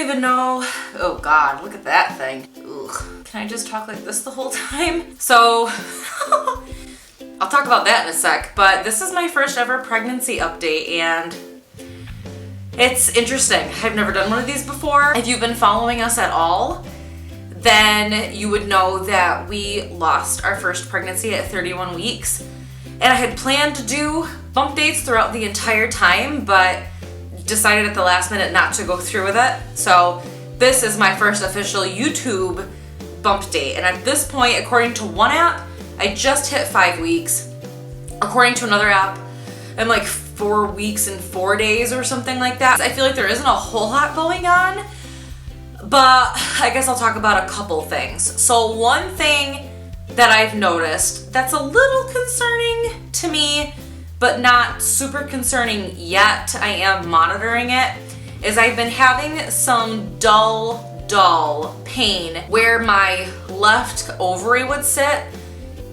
even know. Oh God, look at that thing. Ugh. Can I just talk like this the whole time? So, I'll talk about that in a sec, but this is my first ever pregnancy update and it's interesting. I've never done one of these before. If you've been following us at all, then you would know that we lost our first pregnancy at 31 weeks. And I had planned to do bump dates throughout the entire time, but decided at the last minute not to go through with it. So this is my first official YouTube bump date. And at this point, according to one app, I just hit 5 weeks. According to another app, I'm like 4 weeks and 4 days or something like that. I feel like there isn't a whole lot going on, but I guess I'll talk about a couple things. So one thing that I've noticed that's a little concerning to me, but not super concerning yet, I am monitoring it, is I've been having some dull pain where my left ovary would sit.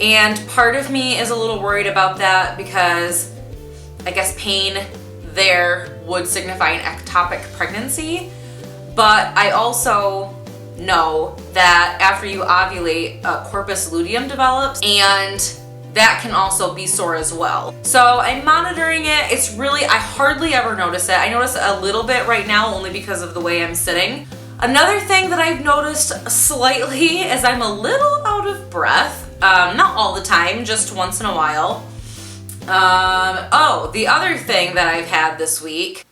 And part of me is a little worried about that because I guess pain there would signify an ectopic pregnancy. But I also know that after you ovulate, corpus luteum develops, and that can also be sore as well. So I'm monitoring it. It's really, I hardly ever notice it. I notice it a little bit right now only because of the way I'm sitting. Another thing that I've noticed slightly is I'm a little out of breath. Not all the time, just once in a while. Oh, the other thing that I've had this week,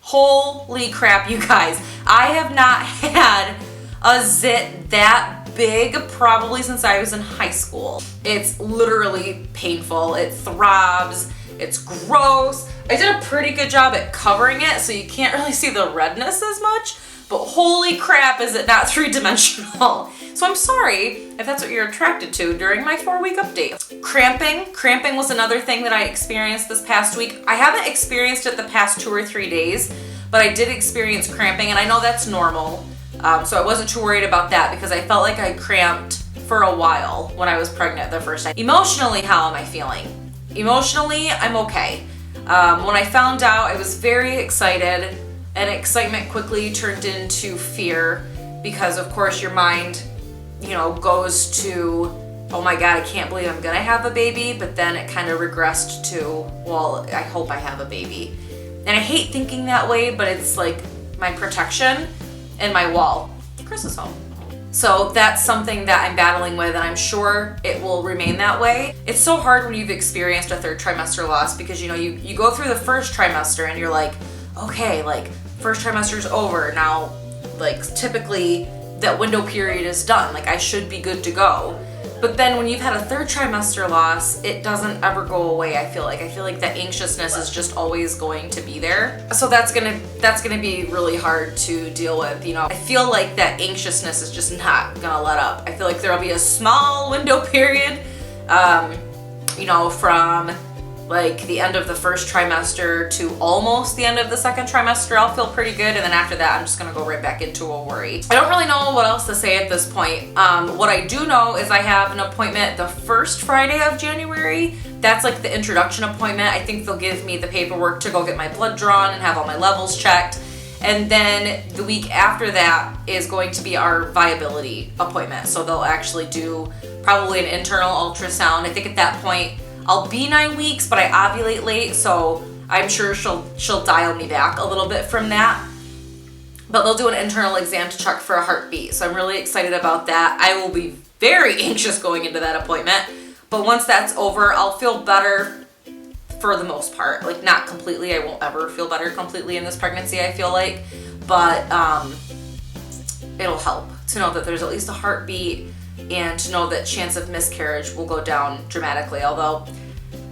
holy crap, you guys, I have not had a zit that big probably since I was in high school. It's literally painful. It throbs. It's gross. I did a pretty good job at covering it, so you can't really see the redness as much, but holy crap, is it not three-dimensional. So I'm sorry if that's what you're attracted to during my 4-week update. Cramping was another thing that I experienced this past week. I haven't experienced it the past 2 or 3 days, but I did experience cramping, and I know that's normal. So I wasn't too worried about that because I felt like I cramped for a while when I was pregnant the first time. Emotionally, how am I feeling? Emotionally, I'm okay. When I found out, I was very excited, and excitement quickly turned into fear because of course your mind, goes to, oh my God, I can't believe I'm gonna have a baby, but then it kind of regressed to, well, I hope I have a baby. And I hate thinking that way, but it's like my protection and my wall. Chris is home. So that's something that I'm battling with, and I'm sure it will remain that way. It's so hard when you've experienced a 3rd trimester loss because you go through the 1st trimester and you're like, okay, like 1st trimester's over. Now, like typically that window period is done. Like I should be good to go. But then when you've had a 3rd trimester loss, it doesn't ever go away. I feel like that anxiousness is just always going to be there. So that's gonna be really hard to deal with. I feel like that anxiousness is just not gonna let up. I feel like there'll be a small window period, from like the end of the 1st trimester to almost the end of the 2nd trimester, I'll feel pretty good. And then after that, I'm just gonna go right back into a worry. I don't really know what else to say at this point. What I do know is I have an appointment the 1st Friday of January. That's like the introduction appointment. I think they'll give me the paperwork to go get my blood drawn and have all my levels checked. And then the week after that is going to be our viability appointment. So they'll actually do probably an internal ultrasound. I think at that point, I'll be 9 weeks, but I ovulate late, so I'm sure she'll dial me back a little bit from that. But they'll do an internal exam to check for a heartbeat, so I'm really excited about that. I will be very anxious going into that appointment, but once that's over, I'll feel better for the most part. Like, not completely. I won't ever feel better completely in this pregnancy, I feel like, but it'll help to know that there's at least a heartbeat and to know that chance of miscarriage will go down dramatically. Although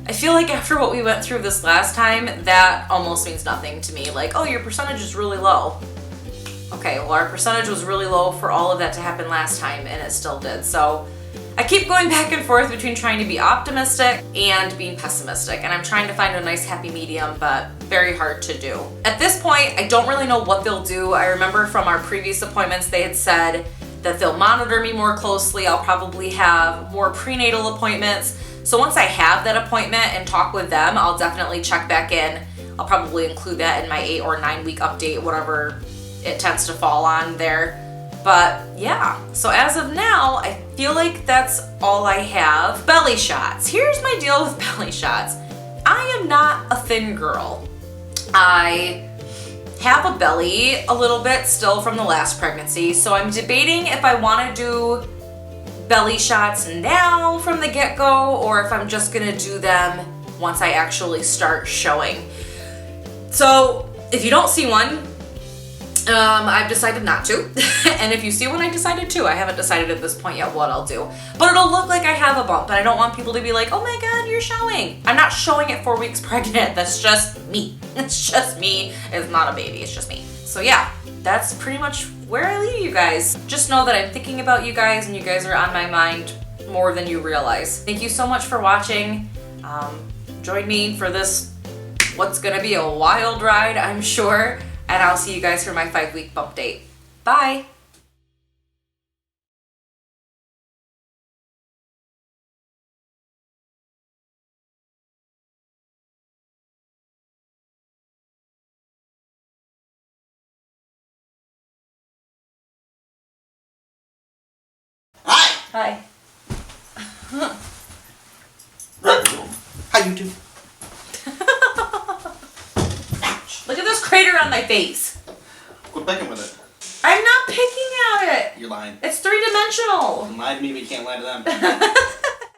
I feel like after what we went through this last time, that almost means nothing to me. Like, oh, your percentage is really low. Okay, well, our percentage was really low for all of that to happen last time, and it still did. So I keep going back and forth between trying to be optimistic and being pessimistic, and I'm trying to find a nice happy medium, but very hard to do. At this point, I don't really know what they'll do. I remember from our previous appointments, they had said that they'll monitor me more closely. I'll probably have more prenatal appointments. So once I have that appointment and talk with them, I'll definitely check back in. I'll probably include that in my 8 or 9 week update, whatever it tends to fall on there. But yeah, so as of now, I feel like that's all I have. Belly shots. Here's my deal with belly shots. I am not a thin girl. I have a belly a little bit still from the last pregnancy, so I'm debating if I want to do belly shots now from the get-go or if I'm just gonna do them once I actually start showing. So if you don't see one, I've decided not to. And if you see one, I decided to. I haven't decided at this point yet what I'll do. But it'll look like I have a bump, and I don't want people to be like, oh my god, you're showing. I'm not showing at 4 weeks pregnant. That's just me. It's just me. It's not a baby. It's just me. So yeah, that's pretty much where I leave you guys. Just know that I'm thinking about you guys, and you guys are on my mind more than you realize. Thank you so much for watching. Join me for this, what's gonna be a wild ride, I'm sure. And I'll see you guys for my 5-week bump date. Bye. Hi. Hi. How you do? Look at this crater on my face. Quit picking with it. I'm not picking at it. You're lying. It's 3-dimensional. You can lie to me, but you can't lie to them.